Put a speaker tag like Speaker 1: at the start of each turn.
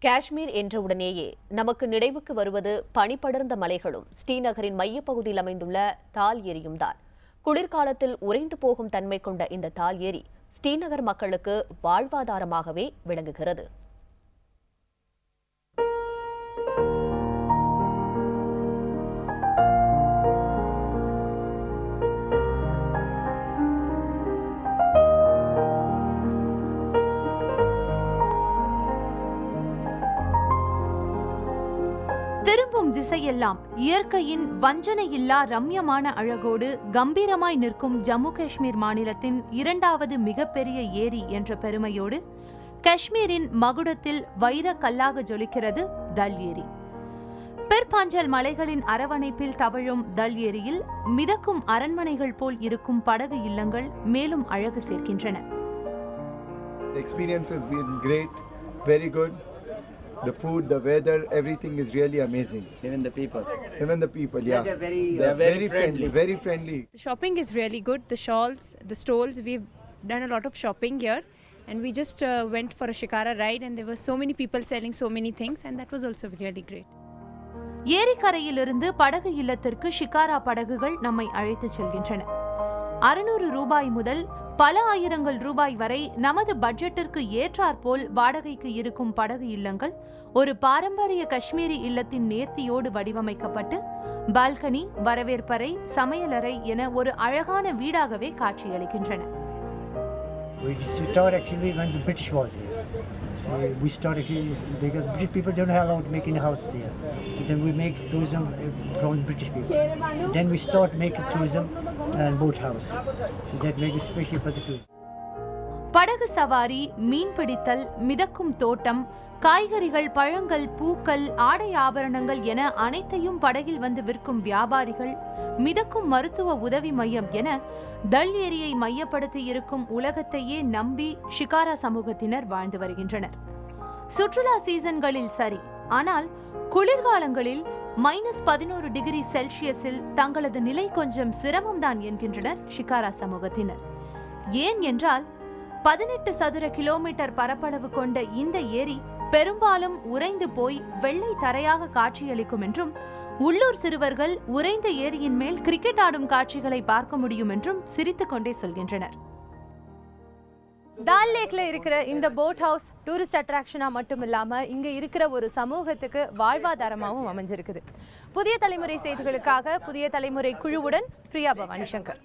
Speaker 1: காஷ்மீர் என்றவுடனேயே நமக்கு நினைவுக்கு வருவது பனிபடர்ந்த மலைகளும் ஸ்ரீநகரின் மையப்பகுதியில் அமைந்துள்ள தால் ஏரியும் தான். குளிர்காலத்தில் உறைந்து போகும் தன்மை கொண்ட இந்த தால் ஏரி ஸ்ரீநகர் மக்களுக்கு வாழ்வாதாரமாகவே விளங்குகிறது.
Speaker 2: திரும்பும் திசையெல்லாம் இயற்கையின் வஞ்சனையில்லா ரம்யமான அழகோடு கம்பீரமாய் நிற்கும் ஜம்மு காஷ்மீர் மாநிலத்தின் இரண்டாவது மிகப்பெரிய ஏரி என்ற பெருமையோடு காஷ்மீரின் மகுடத்தில் வைரக் கல்லாக ஜொலிக்கிறது தல் ஏரி. பெர்பாஞ்சல் மலைகளின் அரவணைப்பில் தவழும் தல் ஏரியில் மிதக்கும் அரண்மனைகள் போல் இருக்கும் படகு இல்லங்கள் மேலும் அழகு சேர்க்கின்றன.
Speaker 3: The experience has been great, very good. The food, the weather, everything is really amazing.
Speaker 4: Even the people,
Speaker 3: yeah. They're very friendly, very friendly.
Speaker 5: The shopping is really good. The shawls, the stalls, we've done a lot of shopping here. And we just went for a shikara ride and there were so many people selling so many things and that was also really great.
Speaker 2: ஏரிக்கரையிலிருந்து படகு இல்லத்திற்கு ஷிகாரா படகுகள் நம்மை அழைத்துச் செல்கின்றன. 600 ரூபாய் முதல் பல ஆயிரங்கள் ரூபாய் வரை நமது பட்ஜெட்டிற்கு ஏற்றாற்போல் வாடகைக்கு இருக்கும் படகு இல்லங்கள் ஒரு பாரம்பரிய காஷ்மீரி இல்லத்தின் நேர்த்தியோடு வடிவமைக்கப்பட்டு பால்கனி, வரவேற்பறை, சமையலறை என ஒரு அழகான வீடாகவே காட்சியளிக்கின்றன.
Speaker 6: We started actually when the British was here. So we started here because British people don't have allowed to make any houses here. So then we make tourism from British people. So then we start making tourism and boat house. So that make it special for the tourists.
Speaker 2: படகு சவாரி, மீன் பிடித்தல், மிதக்கும் தோட்டம், காய்கறிகள், பழங்கள், பூக்கள், ஆடை ஆபரணங்கள் என அனைத்தையும் படகில் வந்து விற்கும் வியாபாரிகள், மிதக்கும் மருத்துவ உதவி மையம் என தல் ஏரியை மையப்படுத்தி இருக்கும் உலகத்தையே நம்பி ஷிகாரா சமூகத்தினர் வாழ்ந்து வருகின்றனர். சுற்றுலா சீசன்களில் சரி, ஆனால் குளிர்காலங்களில் -11 டிகிரி செல்சியஸில் தங்களது நிலை கொஞ்சம் சிரமம்தான் என்கின்றனர் ஷிகாரா சமூகத்தினர். ஏன் என்றால் 18 சதுர கிலோமீட்டர் பரப்பளவு கொண்ட இந்த ஏரி பெரும்பாலும் உறைந்து போய் வெள்ளை தரையாக காட்சியளிக்கும் என்றும், உள்ளூர் சிறுவர்கள் உறைந்த ஏரியின் மேல் கிரிக்கெட் ஆடும் காட்சிகளை பார்க்க முடியும் என்றும் சிரித்துக் கொண்டே சொல்கின்றனர்.
Speaker 7: டால் லேக்ல இருக்கிற இந்த போட் ஹவுஸ் டூரிஸ்ட் அட்ராக்ஷனா மட்டும் இல்லாம இங்க இருக்கிற ஒரு சமூகத்துக்கு வாழ்வாதாரமாகவும் அமைஞ்சிருக்குது. புதிய தலைமுறை செய்திகளுக்காக புதிய தலைமுறை குழுவுடன் பிரியா பவானி சங்கர்.